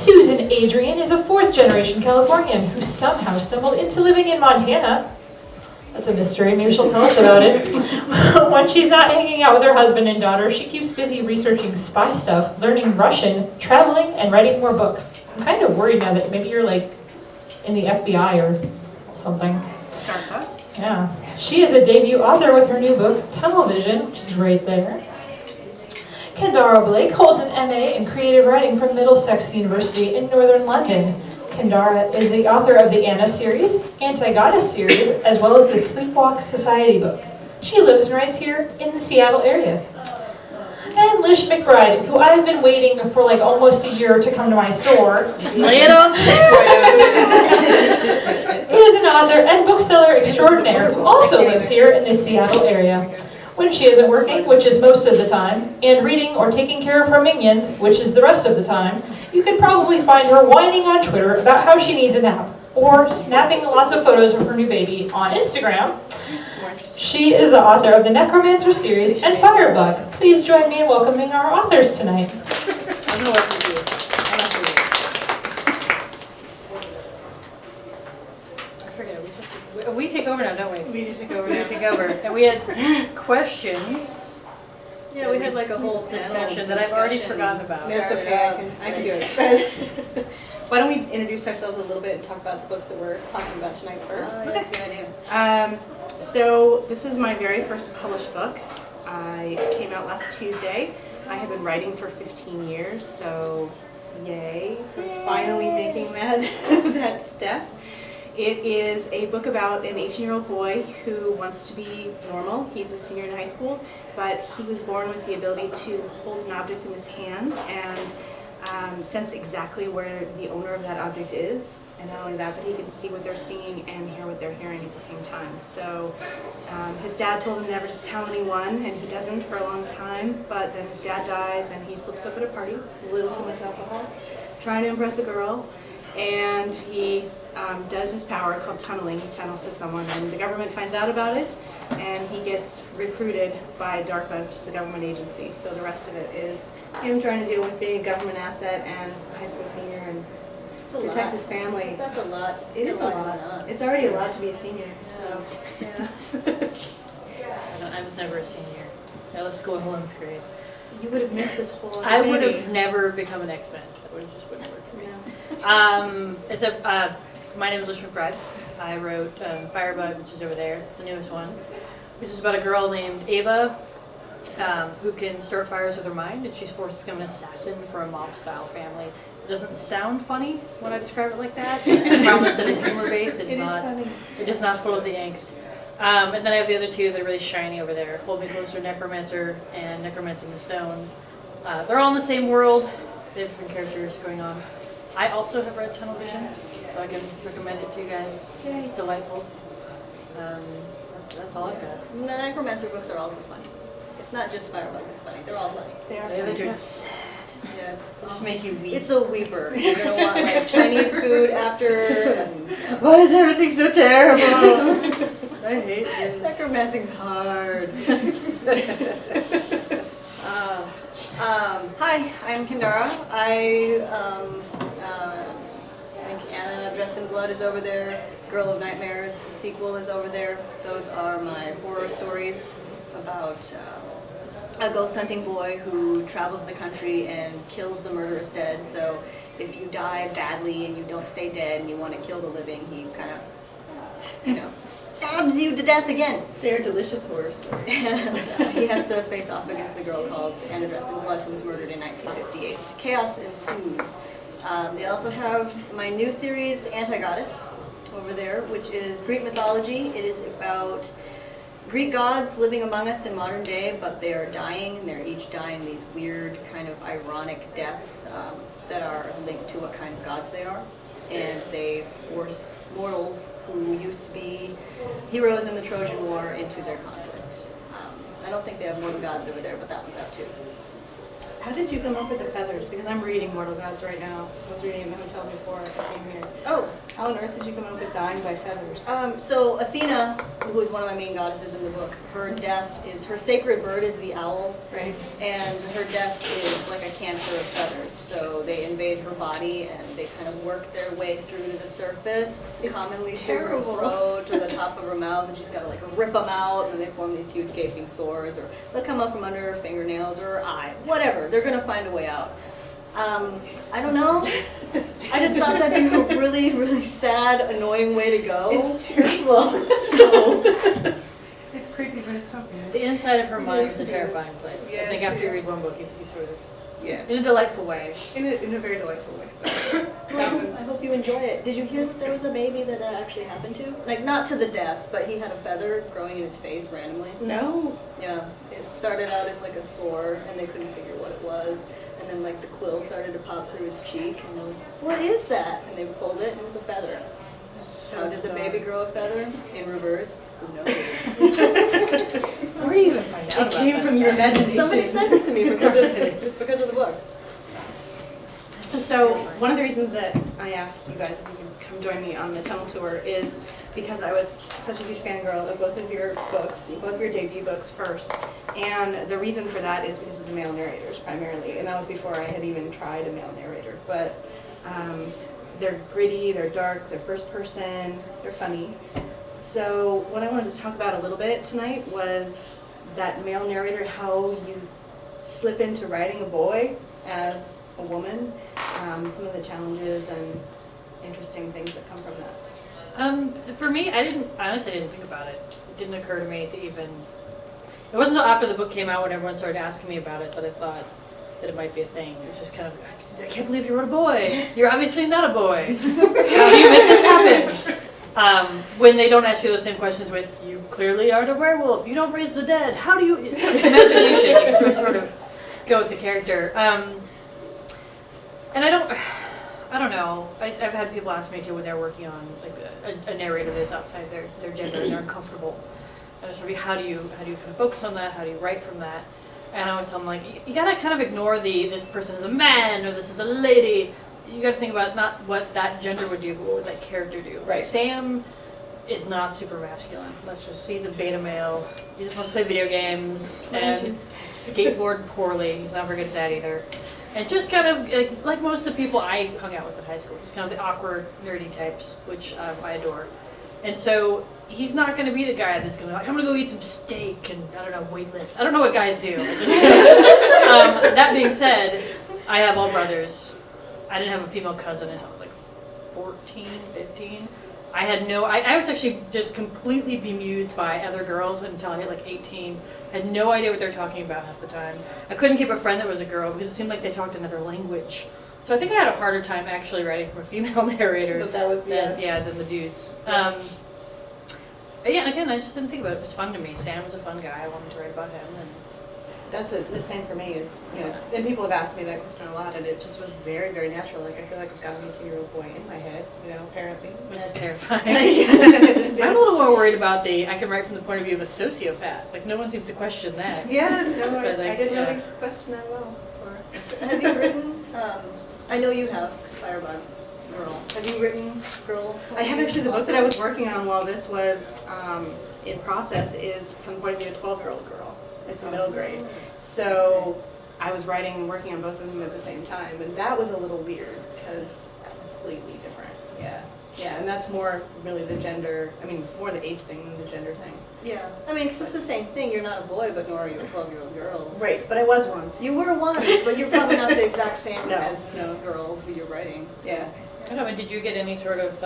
Susan Adrian is a fourth-generation Californian who somehow stumbled into living in Montana. That's a mystery. Maybe she'll tell us about it. When she's not hanging out with her husband and daughter, she keeps busy researching spy stuff, learning Russian, traveling, and writing more books. I'm kind of worried now that maybe you're like in the FBI or something. Yeah. She is a debut author with her new book, Tunnel Vision, which is right there. Kendare Blake holds an MA in creative writing from Middlesex University in northern London. Kendare is the author of the Anna series, Anti-Goddess series, as well as the Sleepwalk Society book. She lives and writes here in the Seattle area. And Lish McBride, who I've been waiting for like almost a year to come to my store. Lay it on He is an author and bookseller extraordinaire who also lives here in the Seattle area. When she isn't working, which is most of the time, and reading or taking care of her minions, which is the rest of the time, you can probably find her whining on Twitter about how she needs a nap, or snapping lots of photos of her new baby on Instagram. She is the author of the Necromancer series and Firebug. Please join me in welcoming our authors tonight. I'm going to work with you. I forget, we take over now, don't we? We just take over. We take over. And we had questions. Yeah, we had like a whole discussion that I've already forgotten about. That's okay, I can do it. Why don't we introduce ourselves a little bit and talk about the books that we're talking about tonight first? That's a good idea. So this is my very first published book. It came out last Tuesday. I have been writing for 15 years, so yay for finally making that step. It is a book about an 18-year-old boy who wants to be normal. He's a senior in high school, but he was born with the ability to hold an object in his hands and sense exactly where the owner of that object is. And not only that, but he can see what they're seeing and hear what they're hearing at the same time. So his dad told him never to tell anyone, and he doesn't for a long time. But then his dad dies, and he slips up at a party, a little too much alcohol, trying to impress a girl. And he does his power called tunneling. He tunnels to someone, and the government finds out about it, and he gets recruited by DARPA, which is a government agency. So the rest of it is him trying to deal with being a government asset and a high school senior and protect his family. That's a lot. It is a lot. It's already a lot to be a senior, so yeah. I was never a senior. I left school in 11th grade. You would have missed this whole I would opportunity. have never become an X-Men. That would just wouldn't work for me. Yeah. My name is Lish McBride. I wrote Firebug, which is over there. It's the newest one, which is about a girl named Ava who can start fires with her mind, and she's forced to become an assassin for a mob-style family. It doesn't sound funny when I describe it like that. I promise that it's humor-based. It is not full of the angst. And then I have the other two that are really shiny over there. Hold Me Closer, Necromancer, and Necromancing the Stone. They're all in the same world. They have different characters going on. I also have read Tunnel Vision, so I can recommend it to you guys. Yay. It's delightful. That's all I've got. The Necromancer books are also funny. It's not just Firebug that's funny. They're all funny. They are The other funny. two are just sad. Yes. Just make you weep. It's a weeper. You're going to want like Chinese food after. And, yeah. Why is everything so terrible? I hate it. Necromancing's hard. Hi, I'm Kendare. I think Anna Dressed in Blood is over there. Girl of Nightmares, the sequel, is over there. Those are my horror stories about a ghost hunting boy who travels the country and kills the murderous dead. So if you die badly and you don't stay dead and you want to kill the living, he kind of, stabs you to death again. They're delicious horror stories. And he has to face off against a girl called Anna Dressed in Blood who was murdered in 1958. Chaos ensues. They also have my new series, Anti-Goddess, over there, which is Greek mythology. It is about Greek gods living among us in modern day, but they are dying, and they're each dying these weird, kind of ironic deaths that are linked to what kind of gods they are. And they force mortals who used to be heroes in the Trojan War into their conflict. I don't think they have mortal gods over there, but that one's out too. How did you come up with the feathers? Because I'm reading Mortal Gods right now. I was reading in the hotel before I came here. Oh, How on earth did you come up with dying by feathers? So Athena, who is one of my main goddesses in the book, her sacred bird is the owl, Right. and her death is like a cancer of feathers. So they invade her body and they kind of work their way through to the surface, It's commonly terrible. through her throat or the top of her mouth, and she's got to like rip them out, and they form these huge gaping sores, or they'll come up from under her fingernails or her eye, whatever. They're gonna find a way out. I don't know. I just thought that'd be a really, really sad, annoying way to go. It's terrible. So, It's creepy, but it's so good. The inside of her mind is a terrifying place. I Yes, think after you yes. read one book, you sort of, Yeah. in a delightful way. In a very delightful way. well, I hope you enjoy it. Did you hear that there was a baby that actually happened to? Like, not to the death, but he had a feather growing in his face randomly. No. Yeah, it started out as like a sore, and they couldn't figure what it was. And then like the quill started to pop through his cheek, and they're like, "What is that?" And they pulled it, and it was a feather. How did the baby grow a feather? In reverse? Who knows? Where do you even find out It about came that from your stuff? imagination. Somebody sent it to me because of the book. So one of the reasons that I asked you guys if you could come join me on the tunnel tour is because I was such a huge fangirl of both of your books, both of your debut books first. And the reason for that is because of the male narrators primarily. And that was before I had even tried a male narrator. But they're gritty, they're dark, they're first person, they're funny. So what I wanted to talk about a little bit tonight was that male narrator, how you slip into writing a boy as a woman, some of the challenges and interesting things that come from that. For me, I honestly didn't think about it. It didn't occur to me to even, it wasn't until after the book came out when everyone started asking me about it that I thought that it might be a thing. It was just kind of, I can't believe you wrote a boy. You're obviously not a boy. How do you make this happen? When they don't ask you those same questions with, you clearly aren't a werewolf, you don't raise the dead, how do you, it's imagination, you can sort of go with the character. And I don't know. I've had people ask me too when they're working on like a narrator that's outside their gender and they're uncomfortable. And it's sort of how do you kind of focus on that? How do you write from that? And I always tell them like you gotta kind of ignore this person is a man or this is a lady. You gotta think about not what that gender would do, but what would that character do. Right. Sam is not super masculine. He's a beta male. He just wants to play video games and skateboard poorly. He's not very good at that either. And just kind of, like most of the people I hung out with in high school, just kind of the awkward, nerdy types, which I adore. And so he's not going to be the guy that's going to be like, I'm going to go eat some steak and, I don't know, weightlift. I don't know what guys do. That being said, I have all brothers. I didn't have a female cousin until I was like 14, 15. I was actually just completely bemused by other girls until I hit like 18. I had no idea what they were talking about half the time. I couldn't keep a friend that was a girl because it seemed like they talked another language. So I think I had a harder time actually writing from a female narrator than the dudes. But yeah, and again, I just didn't think about it. It was fun to me. Sam was a fun guy. I wanted to write about him. And That's the same for me. Is and people have asked me that question a lot, and it just was very, very natural. Like I feel like I've got an 18-year-old boy in my head, apparently, which is terrifying. I'm a little more worried about I can write from the point of view of a sociopath. Like no one seems to question that. Yeah, no, But, I didn't really question that well. Have you written, I know you have, because Firebug, girl. Have you written girl? I have actually, the book that I was working on while this was in process is from the point of view of a 12-year-old girl. It's a middle grade. So I was writing and working on both of them at the same time, and that was a little weird because completely different. Yeah. Yeah, and that's more really the gender, more the age thing than the gender thing. Yeah, because it's the same thing. You're not a boy, but nor are you a 12-year-old girl. Right, but I was once. You were once, but you're probably not the exact same No, as this no. girl who you're writing. Yeah. I don't know, and did you get any sort of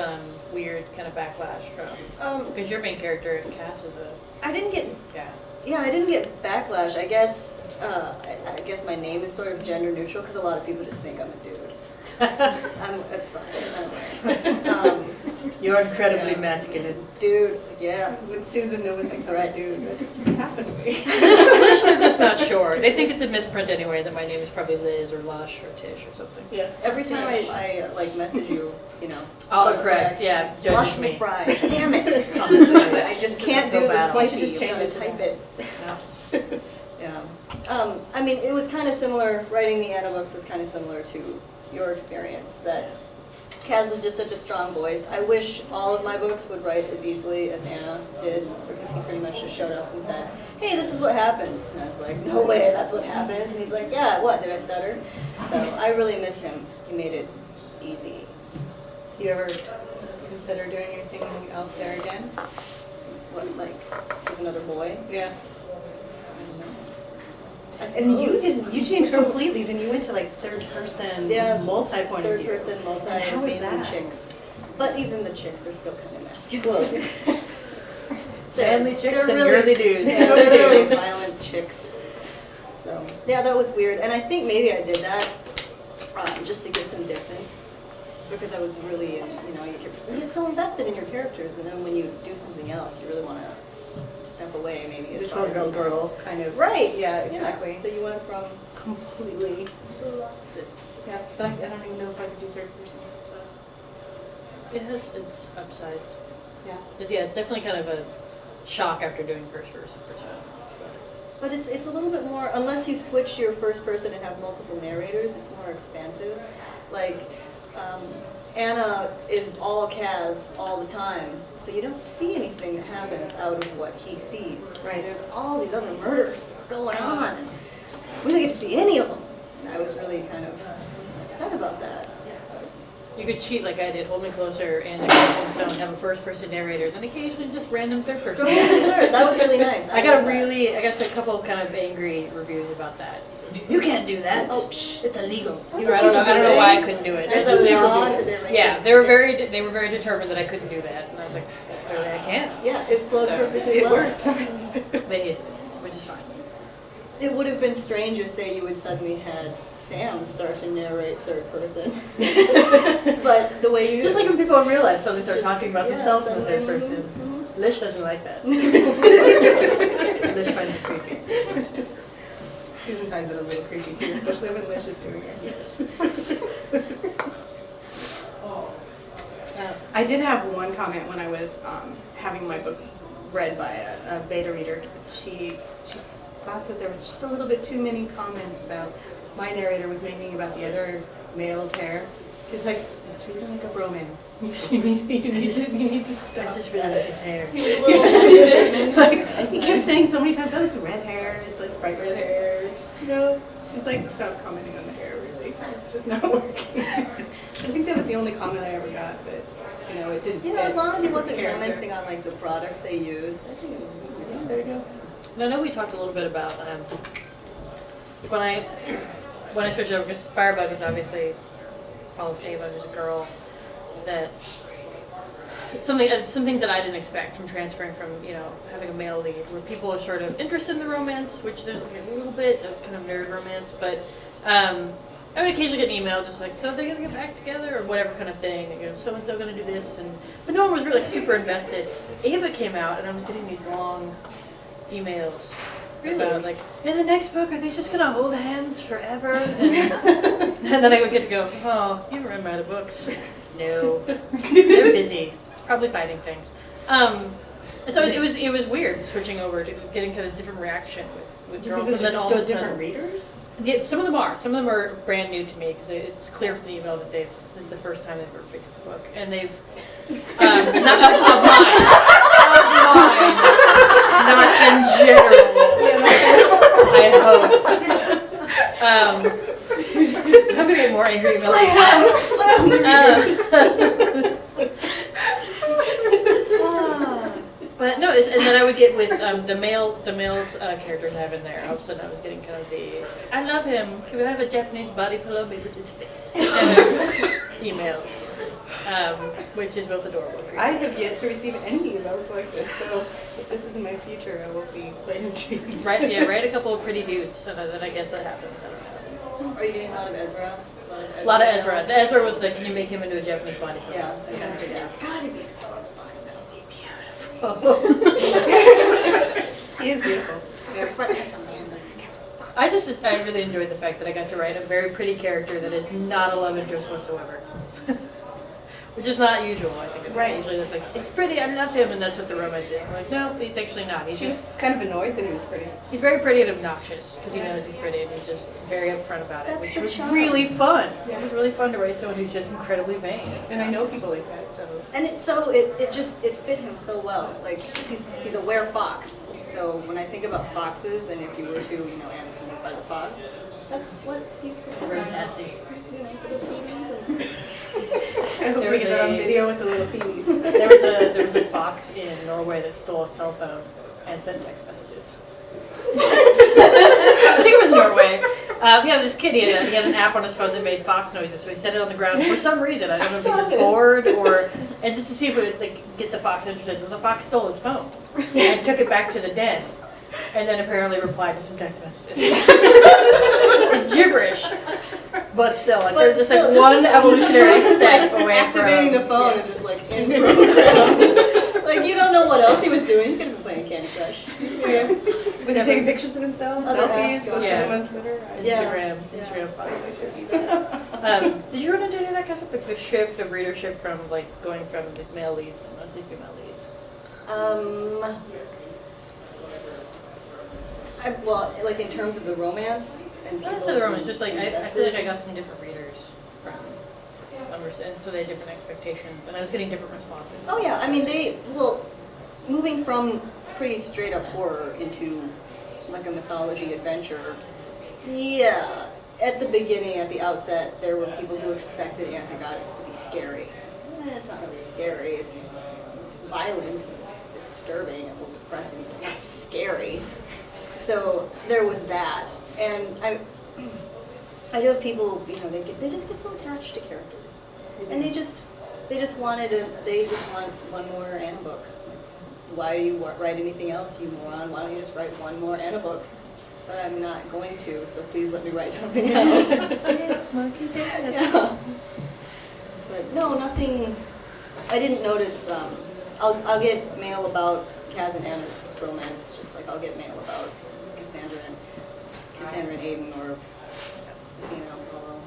weird kind of backlash from, because your main character, Cass, is I didn't get backlash. I guess my name is sort of gender neutral because a lot of people just think I'm a dude. That's fine. You're incredibly masculine. Dude, yeah. Would Susan know what things are right, dude? That just doesn't happen to me. Lish, they're just not sure. They think it's a misprint anyway, that my name is probably Liz or Lush or Tish or something. Yeah. Every time I message you, Autocorrect, yeah, Lish judges me. McBride. Damn it. Constantly. I just can't do the battle. You swipey. should just change it to type that. it. Yeah. It was kind of similar, writing the Anna books was kind of similar to your experience, that Kaz was just such a strong voice. I wish all of my books would write as easily as Anna did, because he pretty much just showed up and said, hey, this is what happens. And I was like, no way, that's what happens. And he's like, yeah, what, did I stutter? So I really miss him. He made it easy. Do you ever consider doing anything else there again? What, like with another boy? Yeah. I And you suppose. you changed completely. Then you went to like third person, Yeah, multi-point of view. Third person, multi, And how was mainly that? chicks. But even the chicks are still kind of masculine. Manly chicks They're and really- girly dudes. Yeah, they're really violent chicks. So, yeah, that was weird. And I think maybe I did that just to get some distance. Because I was really, you get so invested in your characters. And then when you do something else, you really want to step away maybe as The far as 12-year-old you can. girl kind of. Right. Yeah, exactly. So you went from Completely. total opposites. Yeah, but I don't even know if I could do third person. So It has its upsides. yeah. It's definitely kind of a shock after doing first person for some. But it's a little bit more, unless you switch your first person and have multiple narrators, it's more expansive. Like, Anna is all Kaz all the time, so you don't see anything that happens out of what he sees. Right. There's all these other murders going on, and we don't get to see any of them. And I was really kind of upset about that. You could cheat like I did, Hold Me Closer and The Crimson Stone, have a first-person narrator, then occasionally just random third-person. Go ahead and third. That was really nice. I love that. got a couple of kind of angry reviews about that. You can't do that. Oh, psh. It's illegal. That's I don't know. what I don't know people why do. I couldn't do it. There's It's a they were law doing- that they make yeah, you they were very determined that I couldn't do that, and I was like, clearly I can't. Yeah, it flowed So, perfectly It well. worked. They hit, which is fine. It would have been strange if, say, you had suddenly had Sam start to narrate third person. But the way you Just like when people in real life suddenly start Just- talking about yeah, themselves in the third suddenly, person. Lish doesn't like that. Lish finds it creepy. Susan finds it a little creepy too, especially when Lish is doing it. Yes. I did have one comment when I was having my book read by a beta reader. She thought that there was just a little bit too many comments about my narrator was making about the other male's hair. She's like, it's really like a bromance. You need to I stop. just really like his hair. Like, he kept saying so many times, oh, it's red hair, it's like bright red hair. She's like, stop commenting on the hair, really. It's just not working. I think that was the only comment I ever got, but it didn't fit. as long as he wasn't the character. commenting on like the product they used, I think it was good. There you go. And I know we talked a little bit about when I switched over, because Firebug is obviously follows Ava, who's a girl, that some things that I didn't expect from transferring from having a male lead, where people are sort of interested in the romance, which there's a little bit of kind of nerd romance, but I would occasionally get an email just like, so they're gonna get back together or whatever kind of thing, so and so gonna do this, but no one was really like super invested. Ava came out and I was getting these long emails about like, in the next book, are they just gonna hold hands forever? And then I would get to go, oh, you haven't read my other books. No, they're busy, probably fighting things. And so it was weird switching over to getting to this different reaction with Do you think girls. those are And then all just of a different sudden- readers? Yeah, some of them are. Some of them are brand new to me because it's clear from the email that this is the first time they've ever picked up a book, and they've not of mine, not in general. I hope. I'm gonna get more angry emails. But no, and then I would get with the male's characters I have in there. All of a sudden, I was getting kind of the "I love him. Can we have a Japanese body pillow made with his face?" kind of emails, which is both adorable. And creepy. I have yet to receive any emails like this, so if this is in my future, I will be quite intrigued. Write a couple of pretty dudes, so that I guess that happened. I don't know. Are you getting a lot of Ezra? A lot of Ezra. The Ezra was the "Can you make him into a Japanese body pillow?" Yeah. That kind of thing. Yeah. Gotta be He is beautiful. I really enjoyed the fact that I got to write a very pretty character that is not a love interest whatsoever. which is not usual, I think. Right. Usually that's like, it's pretty, I love him, and that's what the romance is. We're like, no, he's actually not. He's She just, was kind of annoyed that he was pretty. he's very pretty and obnoxious, because he knows he's pretty, and he's just very upfront about it, That's which the was charm. really fun. It Yes. was really fun to write someone who's just incredibly vain. And I know people like that, so. And it fit him so well. Like he's a were fox. So when I think about foxes, and if you were to, identify the fox, that's what he Very nasty. the feelings I hope we get that on video with the little feeties. There was a fox in Norway that stole a cell phone and sent text messages. I think it was Norway. This kid, he had an app on his phone that made fox noises, so he set it on the ground for some reason. I don't know if he was bored and just to see if it would get the fox interested. Well, the fox stole his phone and took it back to the den, and then apparently replied to some text messages. It's gibberish, but still, they're just still, one evolutionary step away from activating the phone and just in program. You don't know what else he was doing. He could have been playing Candy Crush. Yeah. Was he taking pictures of himself, Other selfies, apps, posting yeah. them on Twitter? Instagram fun. I'd like to see that. Did you run into any of that kind of stuff? Like the shift of readership from going from the male leads to mostly female leads? In terms of the romance and people. Not necessarily the romance, just I feel like invested. I got some different readers from and so they had different expectations, and I was getting different responses. Oh yeah, moving from pretty straight up horror into a mythology adventure. Yeah, at the beginning, at the outset, there were people who expected antagonists to be scary. It's not really scary. It's violence, disturbing, a little depressing. It's not scary. So there was that, and I do have people, they just get so attached to characters, and they just want one more Anna book. Why do you write anything else, you moron? Why don't you just write one more Anna book? But I'm not going to, so please let me write something else. Dance, monkey dance. Yeah. But no, nothing. I didn't notice. I'll get mail about Kaz and Anna's romance, just like I'll get mail about Cassandra and Aiden, or Christina and Apollo.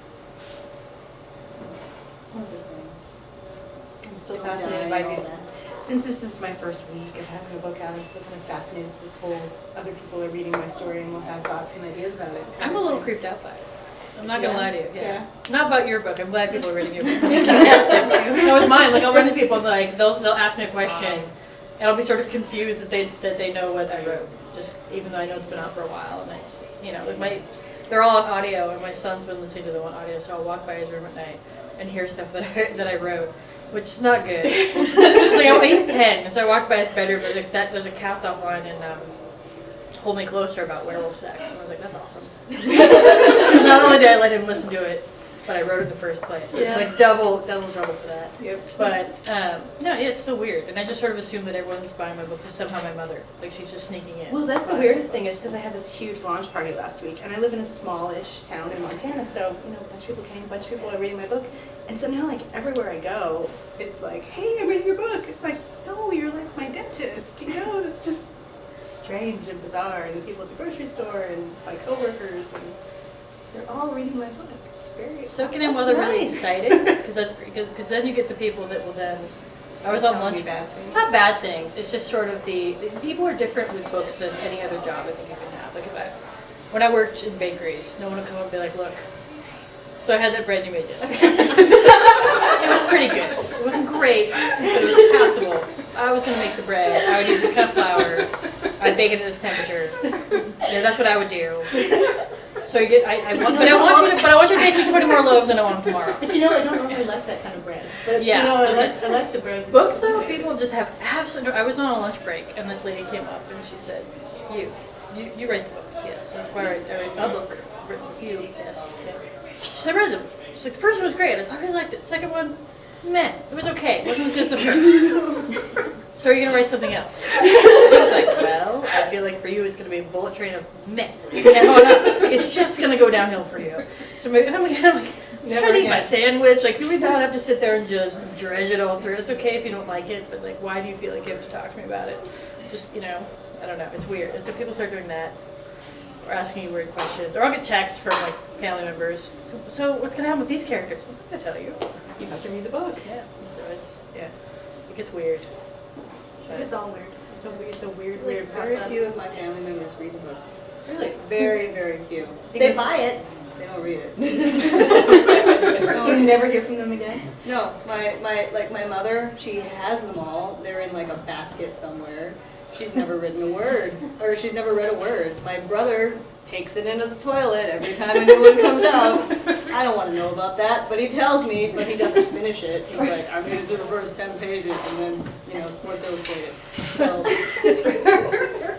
I'm still fascinated by these. Since this is my first week of having a book out, I'm still kind of fascinated with this whole, other people are reading my story and will have thoughts and ideas about it. I'm a little creeped out by it. I'm not gonna lie to you. Yeah. Not about your book. I'm glad people are reading your book. No, it's mine. I'll run into people and they'll ask me a question, and I'll be sort of confused that they know what I wrote. Just even though I know it's been out for a while, and it's they're all on audio, and my son's been listening to them on audio, so I'll walk by his room at night and hear stuff that I wrote, which is not good. He's 10, and so I walked by his bedroom. There's a cast-off line in Hold Me Closer about werewolf sex, and I was like, that's awesome. Not only did I let him listen to it, but I wrote it in the first place. So it's double trouble for that. Yep. But it's still weird, and I just sort of assume that everyone's buying my books is somehow my mother. She's just sneaking in. Well, that's the weirdest thing, is because I had this huge launch party last week, and I live in a smallish town in Montana, so a bunch of people came, a bunch of people are reading my book, and so now everywhere I go, it's like, hey, I'm reading your book. It's like, no, you're like my dentist. It's just strange and bizarre, and people at the grocery store and my coworkers, and they're all reading my book. It's very Soaking in while they're really excited, because then you get the people that will then. I was on lunch. Bad things. Not bad things. It's just sort of the people are different with books than any other job I think you can have. When I worked in bakeries, no one would come up and be like, look. So I had that bread you made yesterday. It was pretty good. It wasn't great, but it was passable. I was going to make the bread. I would use this kind of flour. I'd bake it at this temperature. That's what I would do. So you get, I want you to make me 20 more loaves than I want tomorrow. But I don't normally like that kind of bread. But I like the bread. Books though, people just have absolutely. I was on a lunch break and this lady came up and she said, "You write the books, yes. That's why I write a book, written a few, yes." She said, "I read them." She's like, "The first one was great. I really liked it. The second one, meh. It was okay. It wasn't as good as the first." So are you gonna write something else? I was like, well, I feel like for you it's gonna be a bullet train of meh. It's just gonna go downhill for you. So maybe, and I'm like, trying to eat my sandwich. Do we not have to sit there and just dredge it all through? It's okay if you don't like it, but why do you feel like you have to talk to me about it? Just, I don't know. It's weird. And so people start doing that, or asking you weird questions, or I'll get texts from family members. So what's gonna happen with these characters? I'm not gonna tell you. You have to read the book. Yeah, so it's, Yes. it gets weird. But It's all weird. It's a weird, Like, weird very process. few of my family members read the book. Really? Very, very few. You They- can buy it, they don't read it. You never hear from them again? No, my mother, she has them all. They're in like a basket somewhere. She's never written a word, or she's never read a word. My brother takes it into the toilet every time a new one comes out. I don't want to know about that, but he tells me, but he doesn't finish it. He's like, I read it through the first 10 pages, and then, you know, Sports Illustrated. So,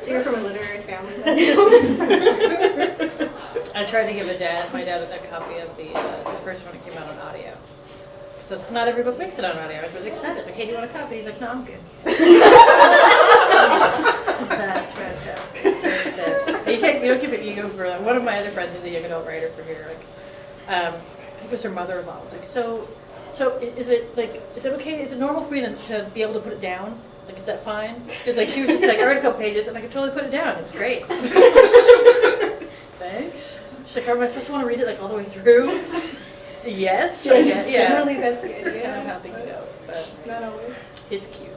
So you're from a literary family then? I tried to give my dad a copy of the first one that came out on audio. So not every book makes it on audio. I was really excited. I was like, hey, do you want a copy? He's like, no, I'm good. that's fantastic. You don't keep it ego for one of my other friends who's a young adult writer for here. Like, I think it was her mother-in-law. Was like, so is it okay? Is it normal for me to be able to put it down? Like, is that fine? Because like she was just like, I read a couple pages and I could totally put it down. It was great. Thanks. She's like, am I supposed to want to read it like all the way through? Yes. Yeah. Generally, that's the idea. That's kind of how things go. But Not always. it's cute.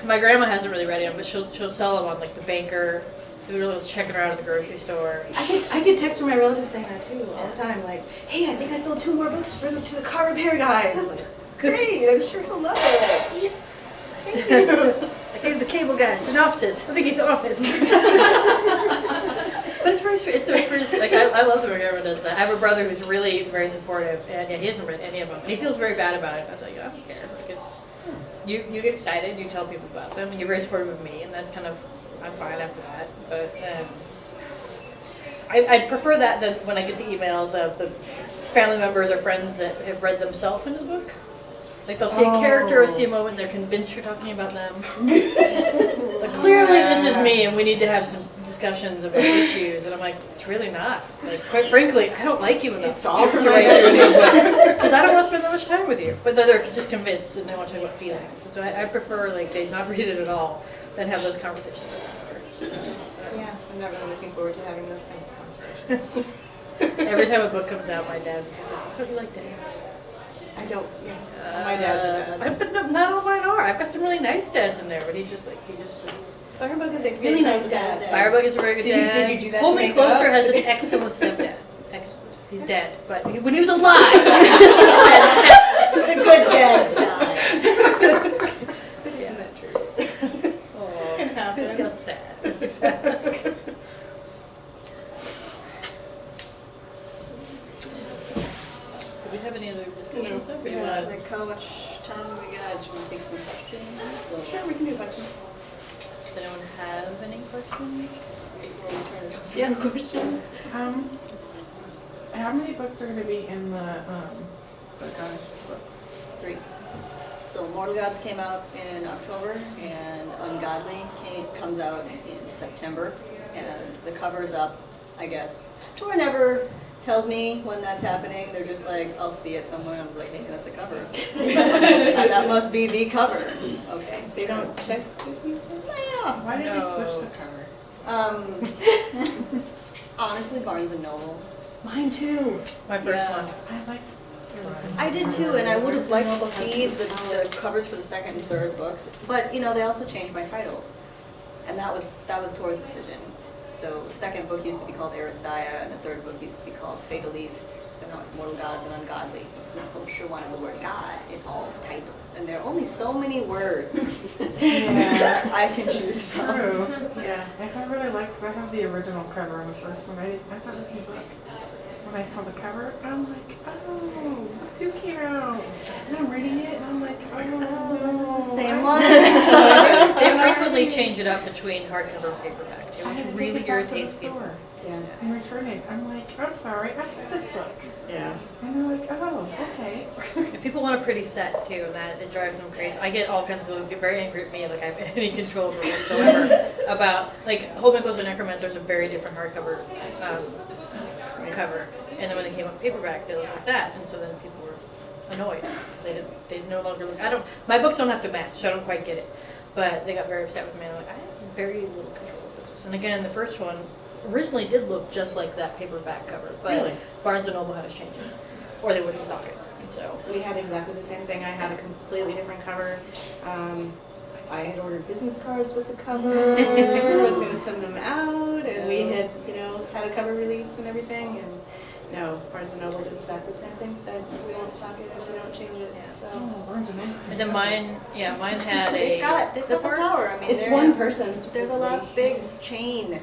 My grandma hasn't really read them, but she'll sell them on like the banker. We were checking her out at the grocery store. I get texts from my relatives saying that too all the time. Like, hey, I think I sold 2 more books to the car repair guy. I'm like, great, I'm sure he'll love it. I gave the cable guy a synopsis. I think he's on it. But it's very sweet. It's like I love the way grandma does that. I have a brother who's really very supportive, and yeah, he hasn't read any of them, and he feels very bad about it. I was like, I don't care. Like it's you get excited, you tell people about them, and you're very supportive of me, and that's kind of I'm fine after that. But I'd prefer that than when I get the emails of the family members or friends that have read themselves into the book. Like they'll see a character or see a moment and they're convinced you're talking about them. But clearly this is me and we need to have some discussions about issues. And I'm like, it's really not. Like, quite frankly, I don't like you enough It's all for to my write you a new book. Because I don't want to spend that much time with you. But then they're just convinced and they want to talk about feelings. And so I prefer like they not read it at all than have those conversations. Yeah, I'm not really looking forward to having those kinds of conversations. Every time a book comes out, my dad is just like, why don't you like dads? I don't, my dads are bad. But no, not all mine are. I've got some really nice dads in there, but he's just like, Firebug is a really nice dad. Firebug is a very good dad. Did you do that Hold to Me make Closer up? has an excellent stepdad. Excellent. He's dead, but when he was alive, he's fantastic. The good dads die. But isn't that true? Oh, Can happen. it got sad. Do we have any other discussion stuff? Or do you Yeah, want like how much time do we got? Do you want to take some questions? Or Sure, we can do questions. does anyone have any questions? before we turn it over Yes. for questions? How many books are going to be in the Goddess books? 3. So Mortal Gods came out in October, and Ungodly comes out in September, and the cover's up, I guess. Tor never tells me when that's happening. They're just like, I'll see it somewhere. I'm like, hey, that's a cover. That must be the cover. Okay. They don't check with you? Yeah. Why did No. they switch the cover? Honestly, Barnes and Noble. Mine too. My first Yeah. one. I liked I did too, and I would have liked to see the covers for the second and third books, but you know they also changed my titles, and that was Tor's decision. So the second book used to be called Aristeia, and the third book used to be called Fataliste. So now it's Mortal Gods and Ungodly. So my publisher wanted the word God in all the titles, and there are only so many words Yeah. I can choose from. True. Yeah. I really like, because I have the original cover on the first one. I thought it was a new book. When I saw the cover, I'm like, oh, too cute. And I'm reading it, and I'm like, oh, This is the same one. They frequently change it up between hardcover and paperback, too, I had which to really take it back to the irritates people. store Yeah. and return it. I'm like, I'm sorry, I have this book. Yeah. And they're like, oh, okay. And people want a pretty set too, and that it drives them crazy. I get all kinds of people who get very angry at me, like I have any control over it whatsoever, about like Hold Me Closer and Necromancer is a very different hardcover cover, and then when they came up paperback, they looked like that, and so then people were annoyed because they no longer look. My books don't have to match, so I don't quite get it, but they got very upset with me. And I'm like, I have very little control over this. And again, the first one originally did look just like that paperback cover, but Really? Barnes and Noble had to change it, or they wouldn't stock it. So We had exactly the same thing. I had a completely different cover. I had ordered business cards with the cover. I was going to send them out, and we had, had a cover release and everything. And no, Barnes & Noble did exactly the same thing. Said we won't stock it if we don't change it. Yeah. So. and then mine had They've got the power. I mean, It's one person. They're the last big chain,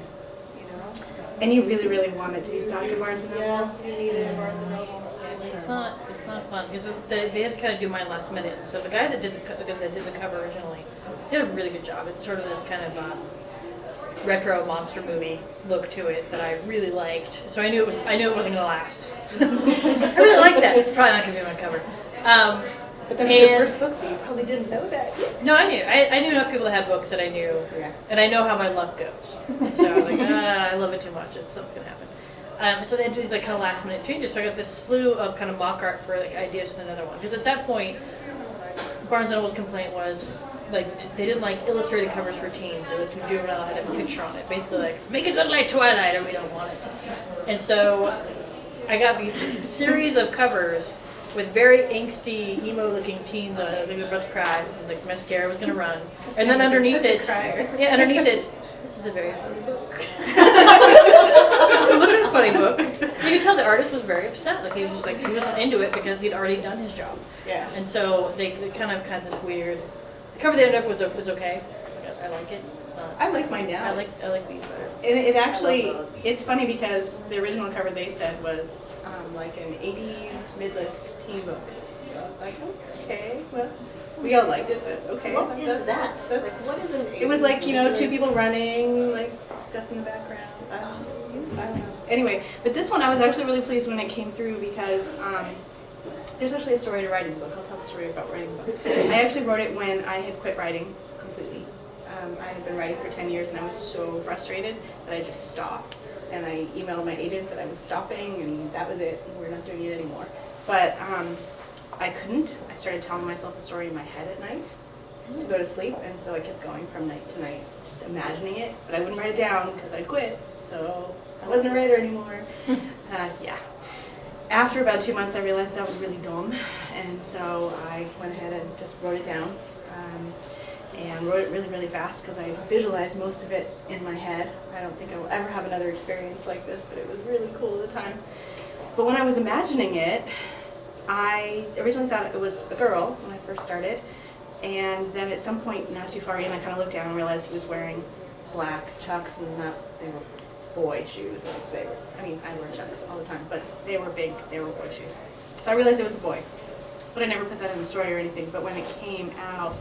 And you really, really want it to be stocked at Barnes & Noble. Yeah, you need it in Barnes & Noble. It's not fun because they had to kind of do mine last minute. So the guy that did the cover originally did a really good job. It's sort of this kind of retro monster movie look to it that I really liked. So I knew it wasn't gonna last. I really like that. It's probably not gonna be my cover. But that was your first book, so you probably didn't know that. No, I knew. I knew enough people that had books that I knew, and I know how my luck goes. And so I was like, I love it too much. Something's gonna happen. And so they had to do these like kind of last minute changes. So I got this slew of kind of mock art for like ideas for another one. Because at that point, Barnes & Noble's complaint was like they didn't like illustrated covers for teens. They looked too juvenile, had a picture on it. Basically like make it look like Twilight or we don't want it. And so I got these series of covers with very angsty, emo-looking teens on it. They were about to cry. Like mascara was gonna run. And then underneath it, this is a very funny book. It's a little funny book. You could tell the artist was very upset. Like he was just like he wasn't into it because he'd already done his job. Yeah. And so they kind of had this weird. The cover they ended up with was okay. I like it. It's not, I like mine now. I like these better. It actually, it's funny because the original cover they said was like an 80s mid-list teen book. So I was like, okay, well, we all liked it, but okay. What is that? That's, Like, what is an it was like, 80s two people running, like stuff in the background. I don't know. Anyway, but this one I was actually really pleased when it came through because there's actually a story to writing the book. I'll tell the story about writing the book. I actually wrote it when I had quit writing completely. I had been writing for 10 years and I was so frustrated that I just stopped. And I emailed my agent that I was stopping and that was it. We're not doing it anymore. But I couldn't. I started telling myself a story in my head at night to go to sleep. And so I kept going from night to night, just imagining it. But I wouldn't write it down because I'd quit. So I wasn't a writer anymore. Yeah. After about 2 months, I realized that was really dumb. And so I went ahead and just wrote it down. And wrote it really, really fast because I visualized most of it in my head. I don't think I will ever have another experience like this, but it was really cool at the time. But when I was imagining it, I originally thought it was a girl when I first started. And then at some point, not too far in, I kind of looked down and realized he was wearing black Chucks and they were boy shoes. Like I wear Chucks all the time, but they were big, they were boy shoes. So I realized it was a boy. But I never put that in the story or anything. But when it came out,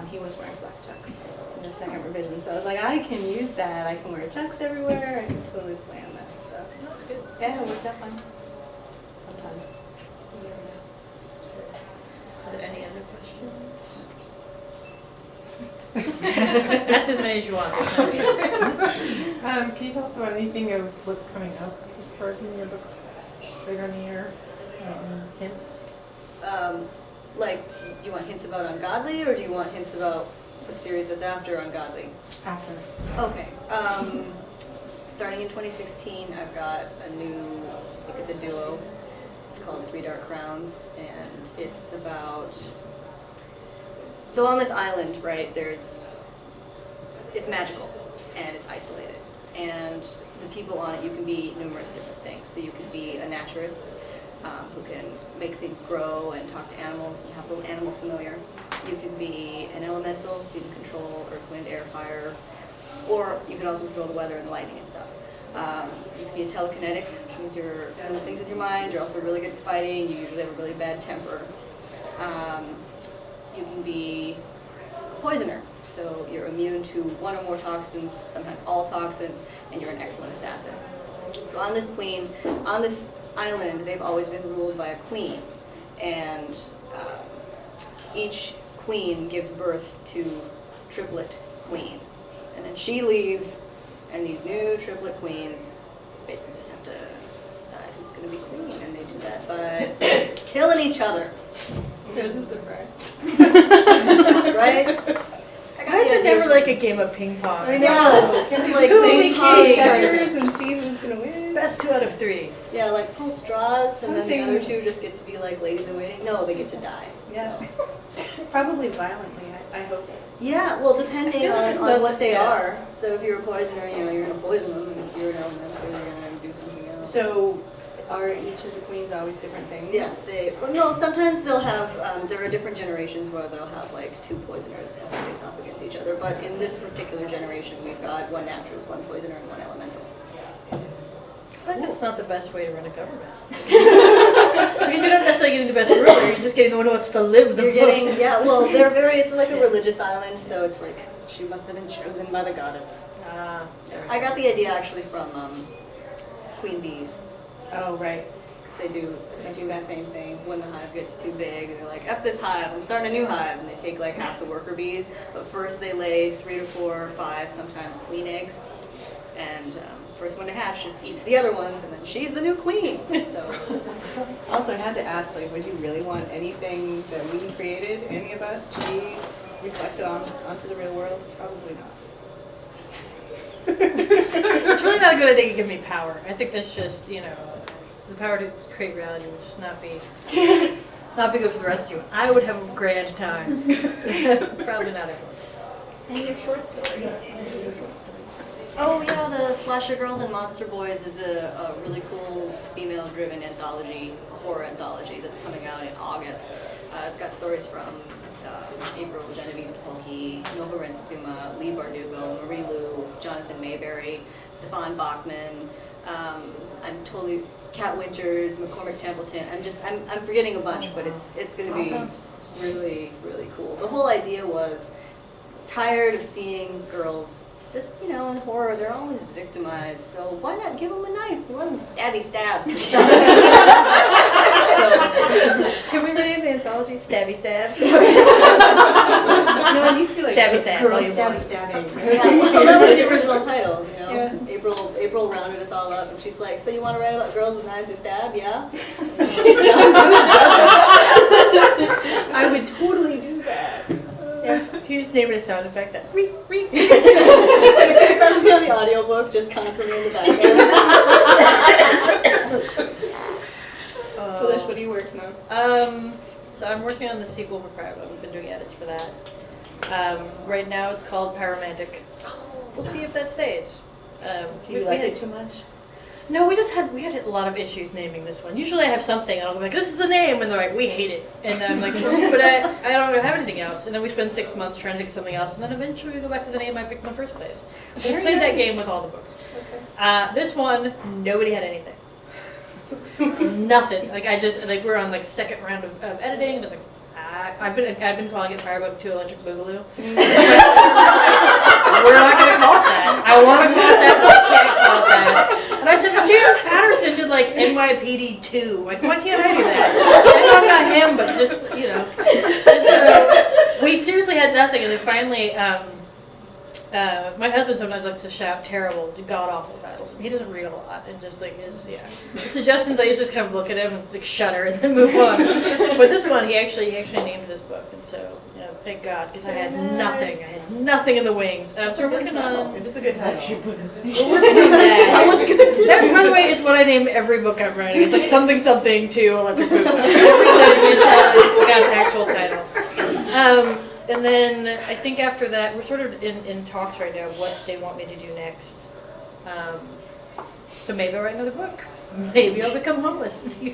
he was wearing black Chucks in the second revision. So I was like, I can use that. I can wear Chucks everywhere. I can totally play on that. So that's good. Yeah, it works out fine. Sometimes. Are there any other questions? Ask as many as you want. Can you tell us about anything of what's coming up as far as your books later in the year? Hints? Like, do you want hints about Ungodly, or do you want hints about the series that's after Ungodly? After. Okay. Starting in 2016, I've got a new, I think it's a duo. It's called Three Dark Crowns, and it's about, so on this island, right, it's magical, and it's isolated. And the people on it, you can be numerous different things. So you could be a naturist, who can make things grow and talk to animals and have a little animal familiar. You can be an elemental, so you can control earth, wind, air, fire, or you can also control the weather and the lightning and stuff. You can be a telekinetic, which means you're doing things with your mind. You're also really good at fighting. You usually have a really bad temper. You can be a poisoner, so you're immune to one or more toxins, sometimes all toxins, and you're an excellent assassin. So on this island, they've always been ruled by a queen, and each queen gives birth to triplet queens. And then she leaves, and these new triplet queens basically just have to decide who's going to be queen, and they do that by killing each other. There's a surprise. Right? Why is it never like a game of ping pong? I know, just like Who we ping pong kill each tournament. other and see who's going to win. Best 2 out of 3. Yeah, like pull straws, and then the Something- other 2 just get to be like ladies in waiting. No, they get to die. Yeah. So. Probably violently, I hope. Yeah, well, depending feel like on, it's on not- what they yeah. are. So if you're a poisoner, you're gonna poison them, and if you're an elemental, you're gonna do something else. So, are each of the queens always different things? Yes, well, no, sometimes they'll have, there are different generations where they'll have like 2 poisoners face off against each other, but in this particular generation, we've got 1 naturalist, 1 poisoner, and 1 elemental. But it's not the best way to run a government. Because you're not necessarily getting the best ruler, you're just getting the one who wants to live the You're most. getting, yeah, well, it's like a religious island, so it's like, she must have been chosen by the goddess. Ah, I got the idea actually from Queen Bees. Oh, right. They do essentially the same thing. When the hive gets too big, they're like, F this hive, I'm starting a new hive. And they take like half the worker bees, but first they lay 3 to 4 or 5, sometimes queen eggs. And first one to hatch just eats the other ones, and then she's the new queen. So, Also, I had to ask, like, would you really want anything that we created, any of us, to be reflected onto the real world? Probably not. it's really not a good idea to give me power. I think that's just, the power to create reality would just not be good for the rest of you. I would have a grand time. Probably not everyone. And your short story. oh yeah, the Slasher Girls and Monster Boys is a really cool female-driven anthology, horror anthology that's coming out in August. It's got stories from April Genevieve Tolkien, Nova Rensuma, Lee Bardugo, Marie Lou, Jonathan Mayberry, Stefan Bachman. I'm totally Kat Winters, McCormick Templeton. I'm forgetting a bunch, but it's going to be really, really cool. The whole idea was tired of seeing girls just, in horror, they're always victimized. So why not give them a knife and let them stabby stabs and stuff? Can we rename the anthology Stabby Stabs? No, it needs to be like Stabby Stab, girl volume stabby one. stabbing. Well, that was the original title, Yeah. April rounded us all up, and she's like, so you want to write about girls with knives who stab, yeah? I would totally do that. Can you just name it a sound effect? That reek, reek. That'll be on the audiobook, just constantly in the background. So Lish, what are you working on? So I'm working on the sequel for Fireball. We've been doing edits for that. Right now it's called Pyromantic. We'll see if that stays. Do you like it too much? No, we had a lot of issues naming this one. Usually I have something and I'll be like, this is the name, and they're like, we hate it. And I'm like, but I don't have anything else. And then we spend 6 months trying to think of something else, and then eventually we go back to the name I picked in the first place. We Very played that nice. game with all the books. Okay. This one, nobody had anything. Nothing. We're on like second round of editing, and it's like, I've been calling it Firebook 2 Electric Boogaloo. We're not going to call it that. I want to call it that, but I can't call it that. And I said, but James Patterson did like NYPD 2. Like, why can't I do that? I know I'm not him, but just, And so we seriously had nothing, and then finally, my husband sometimes likes to shout terrible, god-awful titles. He doesn't read a lot, and just like the suggestions, I usually just kind of look at him and like shudder and then move on. But this one, he actually named this book, and so thank God, because I had nothing. I had nothing in the wings, and so we're working on. It is a good title. We're working on that. That, by the way, is what I name every book I'm writing. It's like something to Electric Boogaloo. Everything it's got an actual title. And then I think after that, we're sort of in talks right now what they want me to do next. So maybe I'll write another book. Maybe I'll become homeless. You're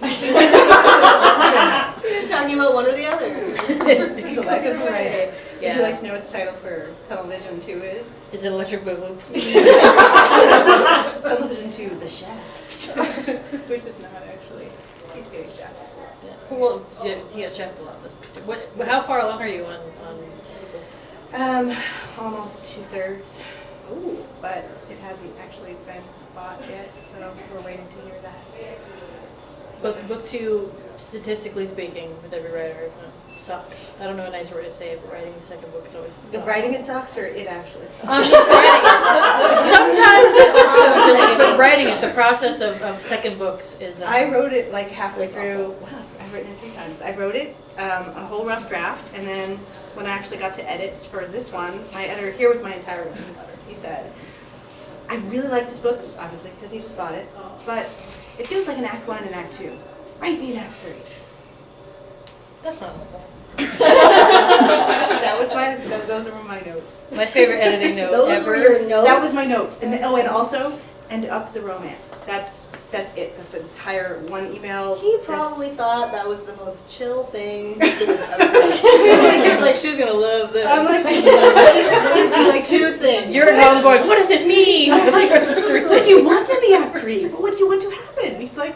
talking about one or the other. This is the life of a writer. Would Yeah. you like to know what the title for Television 2 is? Is it Electric Boogaloo? It's Television 2, The Shaft. Which is not actually. He's getting shafted. Yeah. Well, yeah, Jeff will love this book. How far along are you on the sequel? Almost 2/3. Ooh. But it hasn't actually been bought yet, so we're waiting to hear that. But book 2, statistically speaking, with every writer, sucks. I don't know a nicer way to say it, but writing the second book is always. The writing it sucks, or it actually sucks? I'm just writing it. Sometimes it also, but writing it, the process of second books is. I wrote it like halfway through. Wow, I've written it 3 times. I wrote it, a whole rough draft, and then when I actually got to edits for this one, my editor, here was my entire letter. He said, I really like this book, obviously, because you just bought it, but it feels like an Act 1 and an Act 2. Write me an Act 3. That's not helpful. Those were my notes. My favorite editing note Those ever. were your notes? That was my notes. And and also, end up the romance. That's it. That's an entire one email. He probably thought that was the most chill thing he could have ever done. He's like, she's gonna love this. I'm like, she's like, 2 things. You're at home going, what does it mean? I was like, what do you want in the Act 3? But what do you want to happen? And he's like,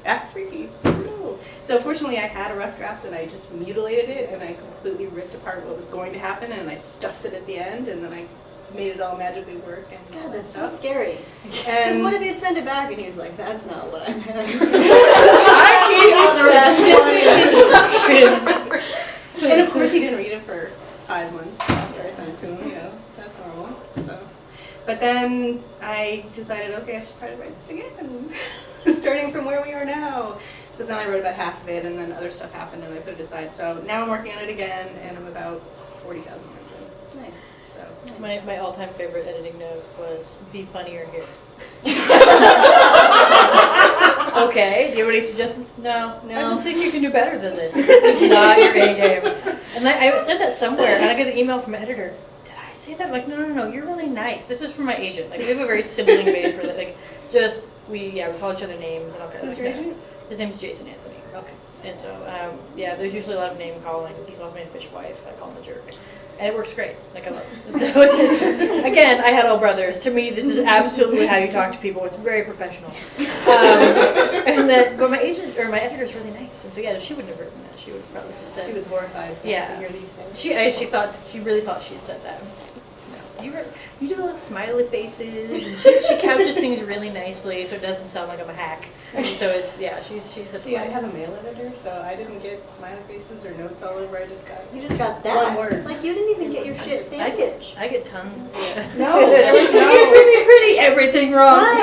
Act 3. No. So fortunately, I had a rough draft and I just mutilated it and I completely ripped apart what was going to happen and I stuffed it at the end and then I made it all magically work. And God, that's so scary. Because And what if you'd send it back and he's like, that's not what I meant. I gave you specific instructions. and of course, he didn't read it for 5 months after I sent it to him. You know, that's normal. So, but then I decided, okay, I should try to write this again, starting from where we are now. So then I wrote about half of it, and then other stuff happened, and I put it aside. So now I'm working on it again, and I'm about 40,000 words in. Nice. So My all-time favorite editing note was, be funnier here. Okay, do you have any suggestions? No. I just think you can do better than this. This is not your A game. And I said that somewhere, and I get an email from my editor. Did I say that? I'm like, no, you're really nice. This is from my agent. Like, we have a very sibling-based, like, just, we call each other names and all kinds of who's your agent? His name's Jason Anthony. Okay. And so, there's usually a lot of name calling. He calls me a fishwife. I call him a jerk. And it works great. Like, I love it. So again, I had all brothers. To me, this is absolutely how you talk to people. It's very professional. But my agent, or my editor's really nice. And so, she wouldn't have written that. She would have probably just said. She was horrified to hear these things. She really thought she had said that. No, you do a lot of smiley faces, and she couches things really nicely, so it doesn't sound like I'm a hack. And so it's she's a. See, I have a mail editor, so I didn't get smiley faces or notes all over. I just got. You just got that. 1 word. Like, you didn't even get your shit sandwich. I get tons. Yeah. No, there was no. It's really pretty. Everything wrong. You know,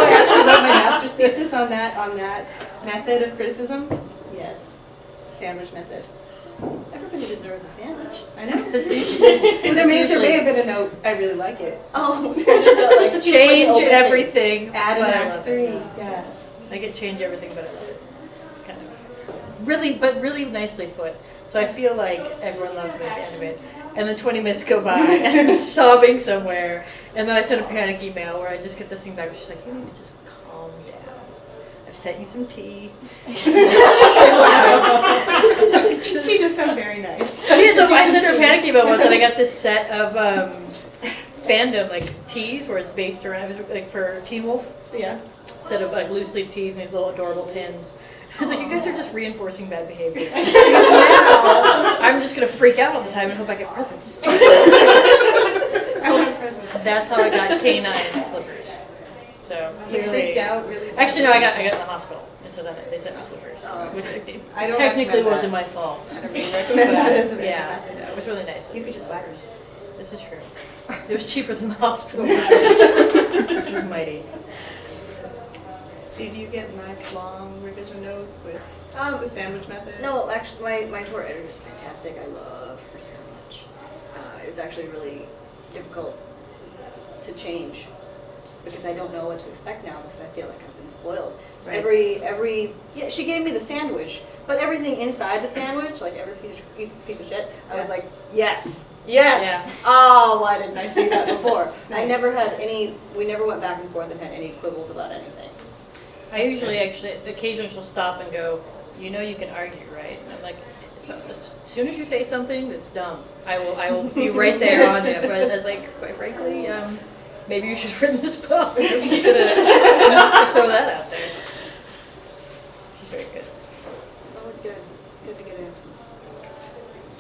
I actually wrote my master's thesis on that method of criticism. Yes, sandwich method. Everybody deserves a sandwich. I know. That's usually, Well, there may have been a note. I really like it. Oh, like, change everything. Add an but I Act love 3. it. Yeah. I get change everything, but I love it. Kind of. Really nicely put. So I feel like everyone loves me at the end of it. And then 20 minutes go by, and I'm sobbing somewhere. And then I send a panic email where I just get this thing back. She's like, you need to just calm down. I've sent you some tea. She does sound very nice. I sent her a panic email once, and I got this set of fandom, like, tees, where it's based around, it was like for Teen Wolf. Yeah. Set of like loose leaf tees and these little adorable tins. I was like, you guys are just reinforcing bad behavior. Now, I'm just going to freak out all the time and hope I get presents. I want presents. That's how I got canine slippers. So You clearly, freaked out really. actually, no, I got in the hospital, and so then they sent me slippers, which I don't technically recommend wasn't that. my fault. I don't really recommend that as a Yeah, method. it was really nice. You could just buy hers. This is true. It was cheaper than the hospital, which was mighty. So do you get nice long revision notes with the sandwich method? No, actually, my tour editor is fantastic. I love her so much. It was actually really difficult to change because I don't know what to expect now because I feel like I've been spoiled. Right. She gave me the sandwich, but everything inside the sandwich, like every piece of shit, I was like, yes. Yeah. Oh, why didn't I see that before? Nice. I never had we never went back and forth and had any quibbles about anything. I usually occasionally she'll stop and go, you know you can argue, right? And I'm like, so, as soon as you say something that's dumb, I will be right there on you. But I was like, quite frankly, maybe you should have written this book. I'm just gonna throw that out there. She's very good. It's always good. It's good to get in.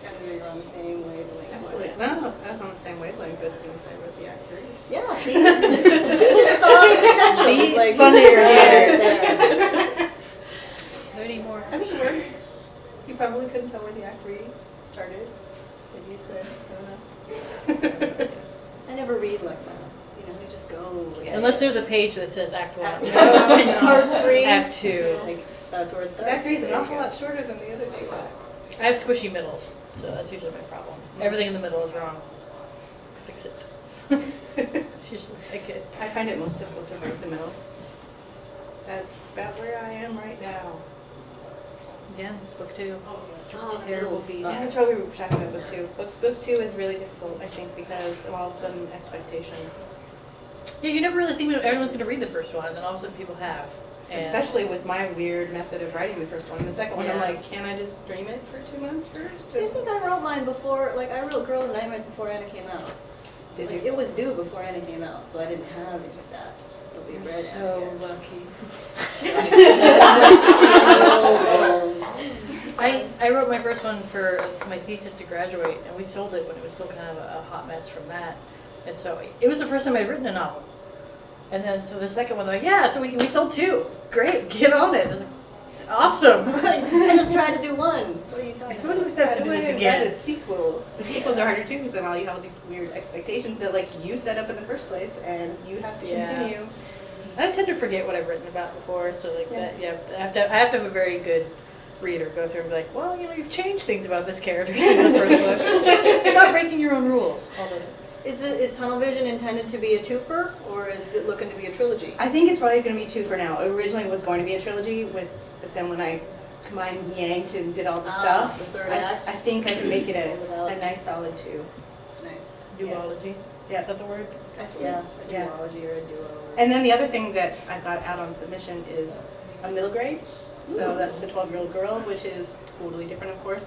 Kind of you're on the same wavelength. Absolutely. No, I was on the same wavelength as soon as I wrote the Act 3. Yeah, see? You just saw the potential. It's like, funnier, there. Any more? I think it works. You probably couldn't tell where the Act 3 started. Maybe you could. I don't know. I never read like that. You know, we just go. Unless there's a page that says Act 1. Part 3. Act 2. Like, that's where it starts. Act 3 is an There you awful go. lot shorter than the other 2 acts. I have squishy middles, so that's usually my problem. Everything in the middle is wrong. Fix it. It's usually like it. I find it most difficult to write the middle. That's about where I am right now. Yeah, book 2. Oh, Terrible middle beast. Yeah, sucks. that's why we were talking about book 2. Book 2 is really difficult, I think, because of all of a sudden expectations. Yeah, you never really think everyone's going to read the first one, and then all of a sudden people have. And Especially with my weird method of writing the first one. The second one, I'm Yeah. like, can I just dream it for 2 months first? I think I wrote mine before, like I wrote Girl in Nightmares before Anna came out. Did Like, you? it was due before Anna came out, so I didn't have any of that. But we You're read so Anna lucky. I wrote my first one for my thesis to graduate, and we sold it when it was still kind of a hot mess from that. And so it was the first time I'd written a novel. And then, so the second one, like, yeah, so we sold 2. Great, get on it. I was like, awesome. I just tried to do one. What are you talking What do about? we have to do this That again? is sequel. The sequels are harder too, because then all you have all these weird expectations that like you set up in the first place, and you have to Yeah. continue. I tend to forget what I've written about before, so like Yeah. that, yeah. I have to have a very good reader go through and be like, well, you've changed things about this character since the first book. Stop breaking your own rules. All those things. Is Tunnel Vision intended to be a twofer, or is it looking to be a trilogy? I think it's probably going to be 2 for now. Originally it was going to be a trilogy, but then when I combined yanked and did all the stuff, the third I act. think I can make it Without- a nice solid 2. Nice. Duology. Yeah. Is that the word? Yeah, a Yeah. duology or a duo. And then the other thing that I got out on submission is a middle grade. So that's the 12-year-old girl, which is totally different, of course.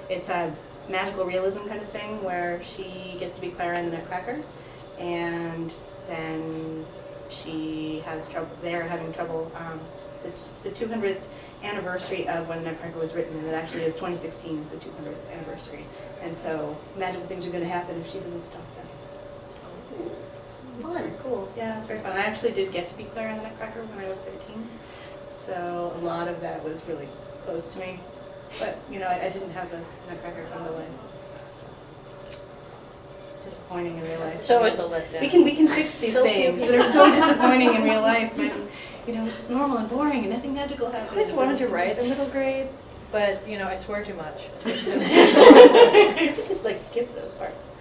It's a magical realism kind of thing where she gets to be Clara in the Nutcracker, and then she has trouble. They're having trouble. It's the 200th anniversary of when the Nutcracker was written, and it actually is 2016 is the 200th anniversary. And so magical things are going to happen if she doesn't stop them. Fun. Very cool. Yeah, it's very fun. I actually did get to be Clara in the Nutcracker when I was 13, so a lot of that was really close to me. But I didn't have the Nutcracker come to life. So, disappointing in real life. So it's a letdown. We can fix these So few things that people. are so disappointing in real life, and it's just normal and boring and nothing magical I happens. always wanted to write a middle grade, but I swear too much. You could just like skip those parts.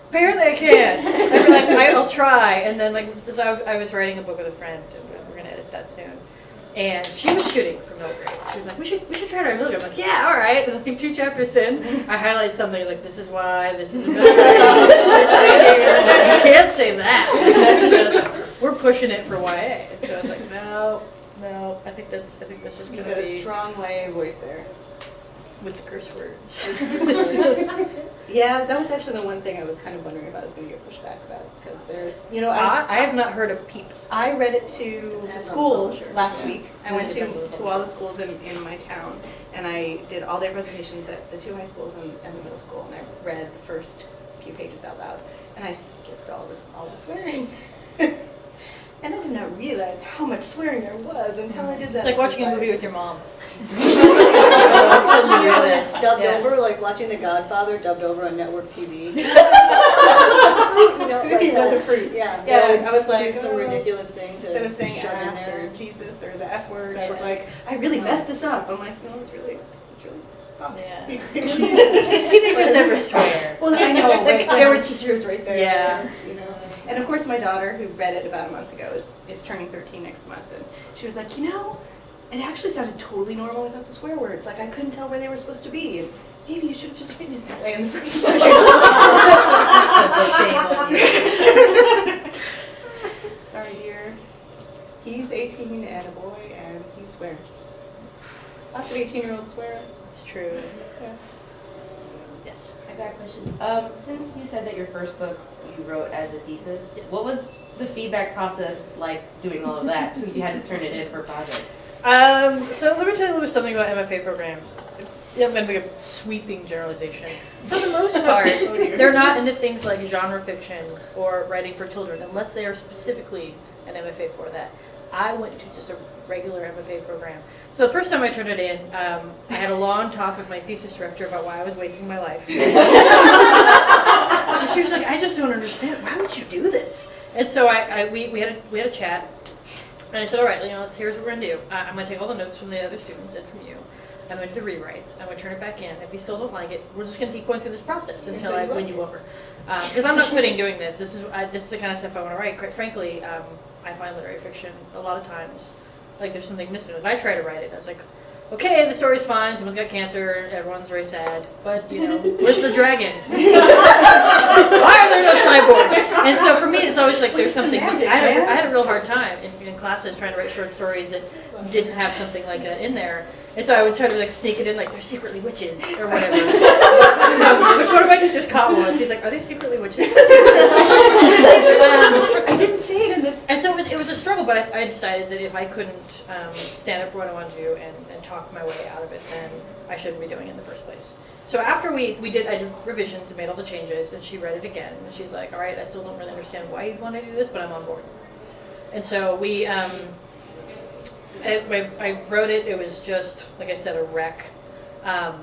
Apparently I can't. I'd be like, I'll try, and then so I was writing a book with a friend, and we're gonna edit that soon. And she was shooting for middle grade. She was like, we should try to write middle grade. I'm like, yeah, all right. And like 2 chapters in, I highlight something like, this is why, this is a middle grade. You can't say that. Like, that's just, we're pushing it for YA. And so I was like, no, I think that's just You've gonna got a be strong YA voice there. with the curse words. Yeah, that was actually the one thing I was kind of wondering if I was going to get pushback about, because there's, I have not heard a peep. I read it to the schools last week. I went to Depends on the all the schools in my town, and I did all day presentations at the 2 high schools and the middle school, and I read the first few pages out loud, and I skipped all the swearing. And I did not realize how much swearing there was until I did that. It's like watching a movie with your mom. It's dubbed Yeah. over, like watching The Godfather dubbed over on network TV. Like The fruit. Yeah, Yeah, I was like like, some oh, ridiculous thing to Instead of saying shove in ass there. or Jesus or the F word, Right. it's like, I really messed this up. I'm like, no, it's really fun. Yeah. Teenagers never swear. Well, I know, but there were teachers right there. Yeah. And of course, my daughter, who read it about a month ago, is turning 13 next month, and she was like, it actually sounded totally normal without the swear words. Like, I couldn't tell where they were supposed to be. And maybe you should have just written it that way in the first place. Shame on you. Sorry, dear. He's 18 and a boy, and he swears. Lots of 18-year-olds swear. It's true. Yeah. Yes. I got a question. Since you said that your first book you wrote as a thesis, Yes. what was the feedback process like doing all of that since you had to turn it in for a project? So let me tell you a little something about MFA programs. I'm going to make a sweeping generalization. For the most part, they're not into things like genre fiction or writing for children unless they are specifically an MFA for that. I went to just a regular MFA program. So the first time I turned it in, I had a long talk with my thesis director about why I was wasting my life. And she was like, I just don't understand. Why would you do this? And so we had a chat. And I said, all right, here's what we're going to do. I'm going to take all the notes from the other students and from you. I'm going to do the rewrites. I'm going to turn it back in. If you still don't like it, we're just going to keep going through this process until I win you over. Because I'm not quitting doing this. This is the kind of stuff I want to write. Quite frankly, I find literary fiction a lot of times like there's something missing. If I try to write it, I was like, okay, the story's fine. Someone's got cancer. Everyone's very sad. But where's the dragon? Why are there no cyborgs? And so for me, it's always like there's something missing. I had a real hard time in classes trying to write short stories that didn't have something like that in there. And so I would try to like sneak it in, like they're secretly witches or whatever. Which one of my teachers caught once. He's like, "Are they secretly witches?" I didn't say it in the. And so it was a struggle, but I decided that if I couldn't stand up for what I wanted to do and talk my way out of it, then I shouldn't be doing it in the first place. So after I did revisions and made all the changes, and she read it again, and she's like, "All right, I still don't really understand why you want to do this, but I'm on board." And so we. I wrote it. It was just, like I said, a wreck. I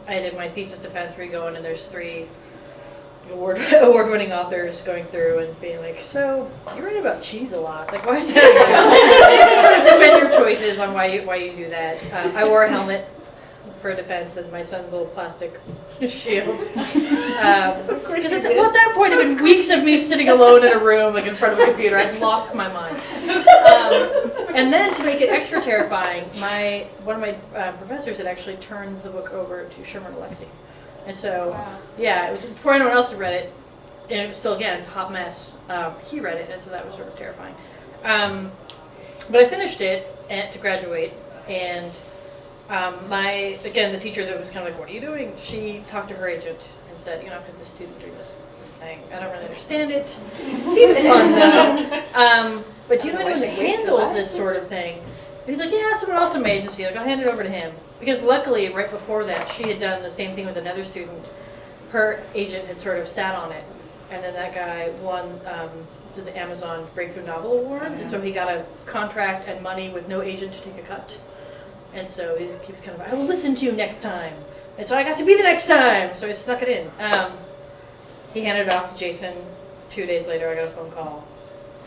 did my thesis defense where you go in and there's 3 award-winning authors going through and being like, so you write about cheese a lot. Like, why is that? You have to sort of defend your choices on why you do that. I wore a helmet for defense and my son's little plastic shield. Because at that point it had been weeks of me sitting alone in a room, like in front of a computer. I'd lost my mind. And then to make it extra terrifying, one of my professors had actually turned the book over to Sherman Alexie. And so, yeah, it was before anyone else had read it, and it was still, again, hot mess. He read it, and so that was sort of terrifying. But I finished it to graduate, and the teacher that was kind of like, what are you doing? She talked to her agent and said, I've had this student doing this thing. I don't really understand it. It seems fun, though. But do you know anyone that handles this sort of thing? And he's like, yeah, someone else in my agency. Like, I'll hand it over to him. Because luckily, right before that, she had done the same thing with another student. Her agent had sort of sat on it. And then that guy won the Amazon Breakthrough Novel Award. And so he got a contract and money with no agent to take a cut. And so he was kind of, I will listen to you next time. And so I got to be the next time. So I snuck it in. He handed it off to Jason. 2 days later, I got a phone call.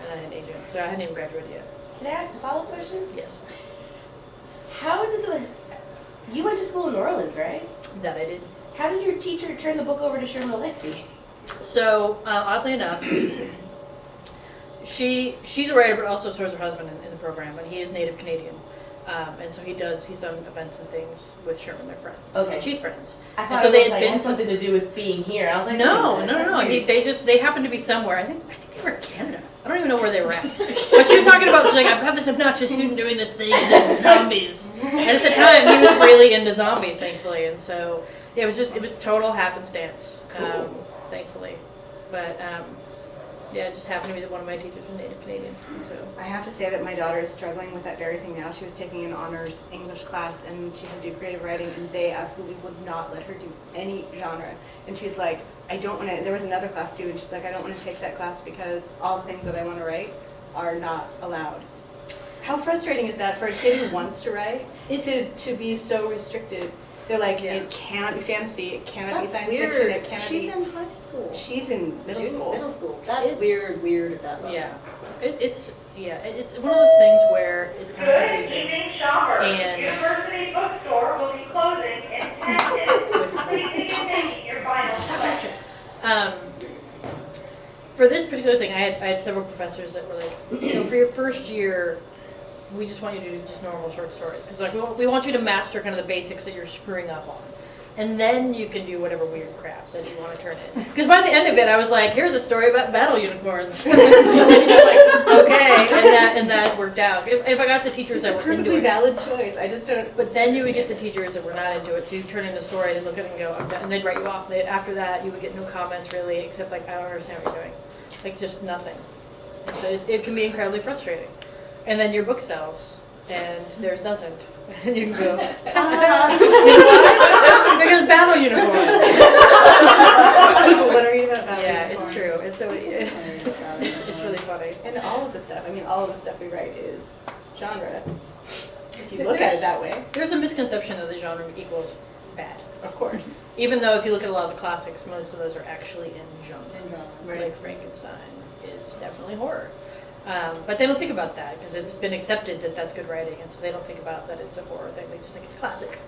And I had an agent. So I hadn't even graduated yet. Can I ask a follow-up question? Yes. How did you went to school in New Orleans, right? That I did. How did your teacher turn the book over to Sherman Alexie? So, oddly enough, she's a writer, but also so is her husband in the program, and he is Native Canadian. And so he's done events and things with Sherman, they're friends. Okay. And she's friends. I thought so it had something to do with being here. I was like, no. They happened to be somewhere. I think they were in Canada. I don't even know where they were at. But she was talking about, she's like, I've got this obnoxious student doing this thing, and there's zombies. And at the time, he was really into zombies, thankfully. And so, yeah, it was total happenstance, thankfully. But, yeah, it just happened to be that one of my teachers was Native Canadian. So I have to say that my daughter is struggling with that very thing now. She was taking an honors English class and she had to do creative writing and they absolutely would not let her do any genre. And she's like, I don't want to, there was another class too, and she's like, I don't want to take that class because all the things that I want to write are not allowed. How frustrating is that for a kid who wants to write to be so restricted? They're like, it cannot be fantasy, it cannot be science fiction, it cannot be... She's in high school. She's in middle school. Middle school. That's weird at that level. Yeah. It's one of those things where it's kind of confusing. And University bookstore will be closing in 10 minutes. Please indicate your final selection. For this particular thing, I had several professors that were like, for your first year, we just want you to do just normal short stories. Because like we want you to master kind of the basics that you're screwing up on. And then you can do whatever weird crap that you want to turn in. Because by the end of it, I was like, here's a story about battle unicorns. Like, okay, and that worked out. If I got the teachers that were into it. It's a perfectly valid choice. I just don't. But then you would get the teachers that were not into it. So you turn in the story, they'd look at it and go, I'm done. And they'd write you off. After that, you would get no comments really, except like, I don't understand what you're doing. Like just nothing. And so it can be incredibly frustrating. And then your book sells, and theirs doesn't. And you can go, you know why? Because battle unicorns. People want to read about battle unicorns. It's true. It's really funny. And all of the stuff we write is genre. If you look at it that way. There's a misconception that the genre equals bad. Of course. Even though if you look at a lot of the classics, most of those are actually in genre. Right. Like Frankenstein is definitely horror. But they don't think about that because it's been accepted that that's good writing, and so they don't think about that it's a horror thing. They just think it's classic.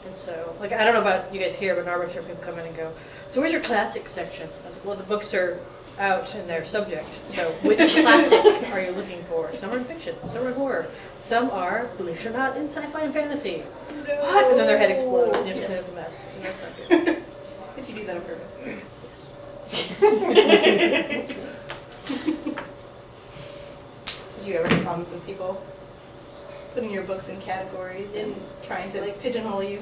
And so, like, I don't know about you guys here, but in our books, people come in and go, "So where's your classic section?" I was like, "Well, the books are out in their subject. So which classic are you looking for? Some are in fiction, some are in horror, some are, believe it or not, in sci-fi and fantasy." No. What? And then their head explodes, and you have to clean up the mess. And that's not good. Did you do that on purpose? Yes. Did you ever have problems with people putting your books in categories and trying to pigeonhole you?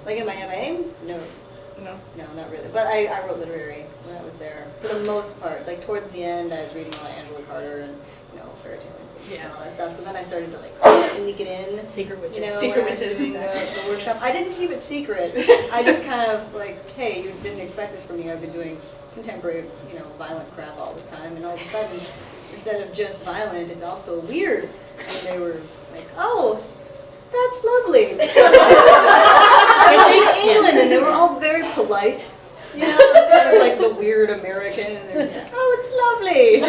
Like in my MA? No. No, not really. But I wrote literary when I was there, for the most part. Like towards the end, I was reading a lot of Angela Carter and fairy tale and all that stuff. So then I started to sneak it in. Secret witches. Secret when I was witches, doing exactly. the workshop. I didn't keep it secret. I just kind of hey, you didn't expect this from me. I've been doing contemporary, violent crap all this time, and all of a sudden, instead of just violent, it's also weird. And they were like, "Oh, that's lovely." I went to England, and they were all very polite. It's kind of like the weird American, and they're like, "Oh, it's lovely."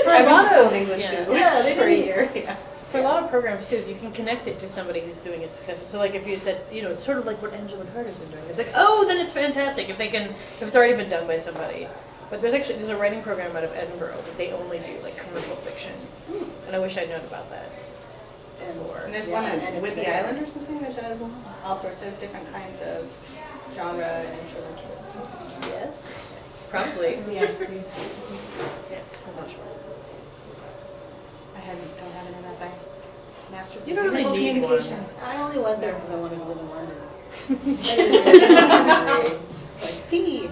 I went to school in England too. Yeah, they for a did. year. Yeah. For a lot of programs too, you can connect it to somebody who's doing it successfully. So like if you said, it's sort of like what Angela Carter's been doing. It's like, oh, then it's fantastic if it's already been done by somebody. But there's a writing program out of Edinburgh that they only do like commercial fiction, and I wish I'd known about that. And there's one on Whidbey Island or something that does all sorts of different kinds of genre and literature. Yes, probably. Yeah, I'm not sure. I don't have an MFA. Master's You in don't really Global need Communication. I only went there because I wanted to live in London. I didn't really just like tea. Yay.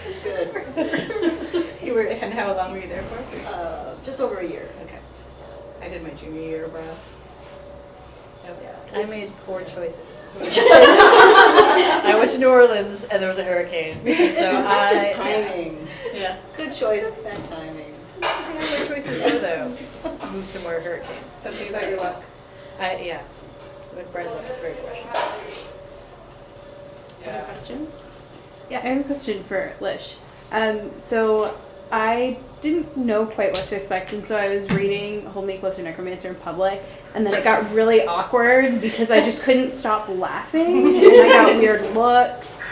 It's good. And how long were you there for? Just over a year. Okay. I did my junior year abroad. I made poor choices. I went to New Orleans and there was a hurricane. It's So not just timing. Yeah. Good choice, bad timing. Poor choices were though. Moved somewhere hurricane. Something about your luck. Yeah. McBride luck is very questionable. Other questions? Yeah, I have a question for Lish. So I didn't know quite what to expect, and so I was reading Hold Me Closer, Necromancer in public, and then it got really awkward because I just couldn't stop laughing, and I got weird looks.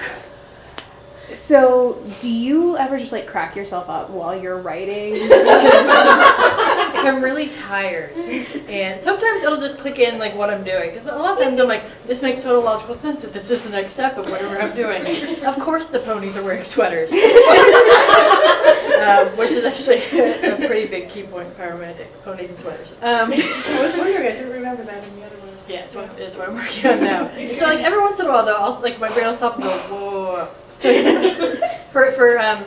So, do you ever just crack yourself up while you're writing? If I'm really tired, and sometimes it'll just click in what I'm doing, because a lot of times I'm like, this makes total logical sense that this is the next step of whatever I'm doing. Of course the ponies are wearing sweaters, which is actually a pretty big key point, pyromantic, ponies and sweaters. I was wondering, I didn't remember that in the other ones. Yeah, it's what I'm working on now. And so every once in a while though, I'll my brain will stop and go, whoa. For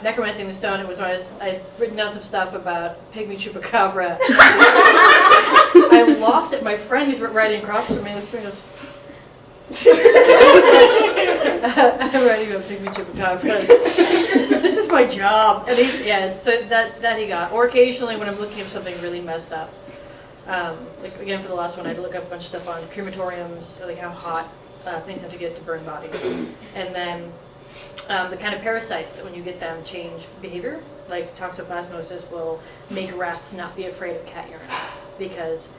Necromancing the Stone, it was when I'd written down some stuff about Pygmy Chupacabra. I lost it. My friend who's writing across from me looks at me and goes, I'm writing about Pygmy Chupacabra. This is my job. And so that he got. Or occasionally when I'm looking up something really messed up. Again, for the last one, I had to look up a bunch of stuff on crematoriums, how hot things have to get to burn bodies. And then the kind of parasites, when you get them, change behavior. Like toxoplasmosis will make rats not be afraid of cat urine. Because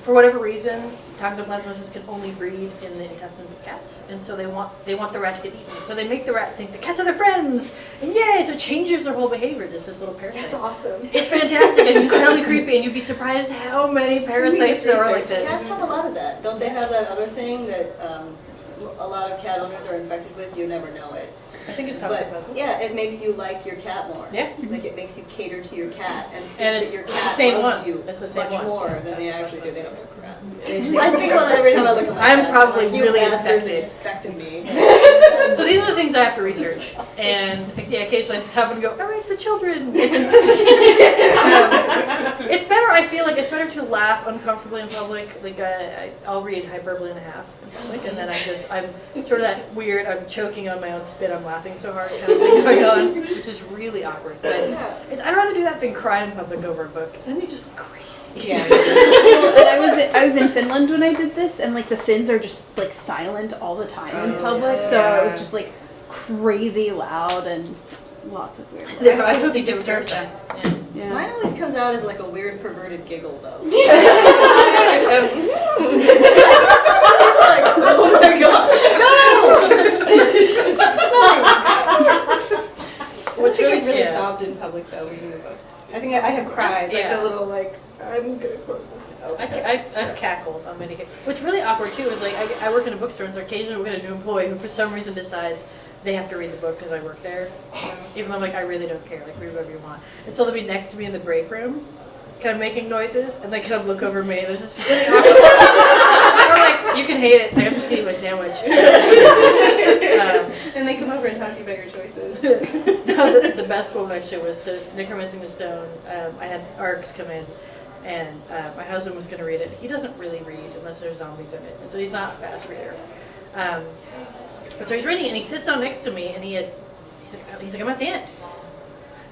for whatever reason, toxoplasmosis can only breed in the intestines of cats. And so they want the rat to get eaten. So they make the rat think the cats are their friends. And yay, so it changes their whole behavior, just this little parasite. That's awesome. It's fantastic and incredibly creepy, and you'd be surprised how many parasites there are like this. Cats have a lot of that. Don't they have that other thing that a lot of cat owners are infected with? You never know it. I think it's But toxoplasmosis. yeah, it makes you like your cat more. Yeah. Like it makes you cater to your cat and think And that your it's the cat same loves one. you It's the same much one. more Yeah. than they actually do. They don't give a crap. They- I think about it every time I look at my I'm cat. probably like, you really bastards infected. infected me. So these are the things I have to research, and occasionally I stop and go, I write for children. It's better. I feel like it's better to laugh uncomfortably in public. I'll read hyperbole and a half in public, and then I'm sort of that weird. I'm choking on my own spit. I'm laughing so hard kind of thing going on, which is really awkward. But I'd rather do that than cry in public over a book, because then you just look crazy. Yeah. And I was in Finland when I did this, and the Finns are just silent all the time in public, so it was just crazy loud, and lots of weird. They probably just think they start that. Yeah. Mine always comes out as like a weird perverted giggle though. Like, oh my god. No! I think I've really sobbed in public though reading the book. I think I have cried, like the little I'm gonna close this now. I've cackled on many occasions. What's really awkward too is like I work in a bookstore, and so occasionally we'll get a new employee who for some reason decides they have to read the book because I work there. Even though I'm like, I really don't care, like read whatever you want. And so they'll be next to me in the break room, kind of making noises, and they kind of look over me, and there's this really awkward or like, you can hate it, like I'm just eating my sandwich. And they come over and talk to you about your choices. No, the best one actually was Necromancer the Stone. I had ARCs come in, and my husband was going to read it. He doesn't really read unless there's zombies in it, and so he's not a fast reader. But so he's reading it, and he sits down next to me, and he's like, I'm at the end.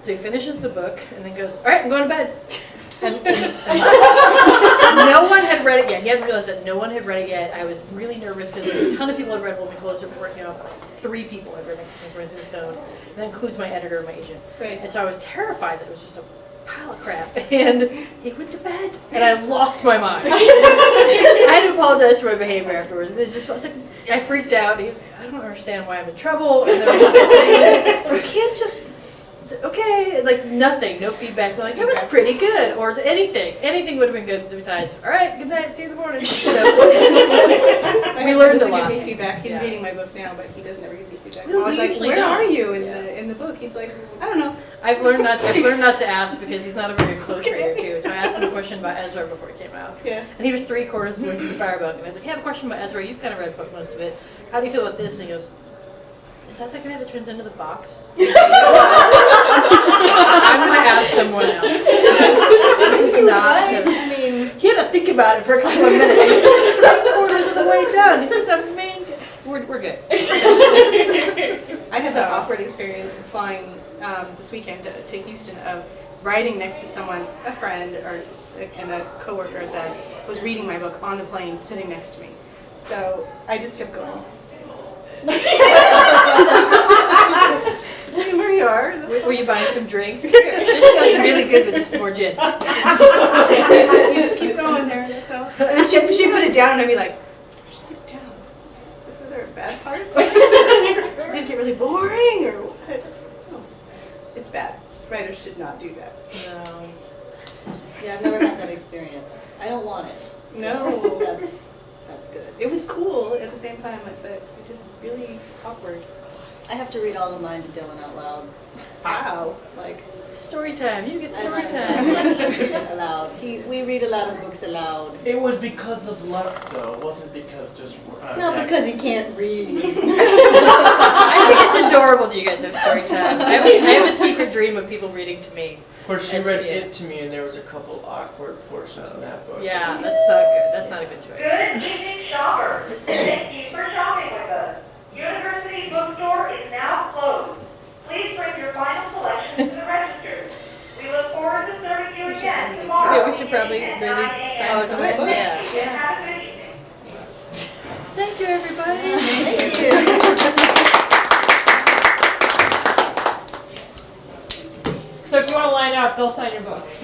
So he finishes the book, and then goes, all right, I'm going to bed. And no one had read it yet. He hadn't realized that no one had read it yet. I was really nervous because a ton of people had read Hold Me Closer before it came out. 3 people had read Necromancer the Stone. And that includes my editor and my agent. Right. And so I was terrified that it was just a pile of crap. And he went to bed, and I lost my mind. I had to apologize for my behavior afterwards. I was like, I freaked out. He was like, I don't understand why I'm in trouble. And then I was like, you can't just. Okay, like nothing, no feedback. They're like, that was pretty good, or anything. Anything would have been good besides, all right, good night, see you in the morning. So, we learned a lot. Give me feedback. He's reading my book now, but he doesn't ever give me feedback. No, I was like, usually where don't. are you in the book? He's like, I don't know. I've learned not to ask because he's not a very close reader too. So I asked him a question about Ezra before it came out. Yeah. And he was 3/4 of the way through the Firebook, and I was like, hey, I have a question about Ezra. You've kind of read most of it. How do you feel about this? And he goes, is that the guy that turns into the fox? I'm going to ask someone else. This is not good. I mean, he had to think about it for a couple of minutes. 3/4 of the way done. He's a main. We're good. I had that awkward experience of flying this weekend to Houston of riding next to someone, a friend and a coworker that was reading my book on the plane, sitting next to me. So I just kept going. See where you are. Were you buying some drinks? Here, this guy's really good with just more gin. You just keep going there. That's all. And then she put it down, and I'd be like, I should put it down. This is our bad part. Does it get really boring or what? Oh, it's bad. Writers should not do that. No. Yeah, I've never had that experience. I don't want it. So No. That's good. It was cool at the same time, but it just really awkward. I have to read all of mine to Dylan out loud. Wow. Like, Story time. You get story I time. like to read it aloud. We read a lot of books aloud. It was because of luck, though. It wasn't because just. It's not because he can't read. I think it's adorable that you guys have story time. I have a secret dream of people reading to me. Of course, she read it to me, and there was a couple awkward portions in that book. Yeah, that's not good. That's not a good choice. Good evening, shoppers. Thank you for shopping with us. University Bookstore is now closed. Please bring your final selections to the registers. We look forward to serving you again tomorrow. Yeah, we should probably at maybe 9 a.m. sign some books. Yeah. Have a good evening. Thank you, everybody. Thank you. So if you want to line up, they'll sign your books.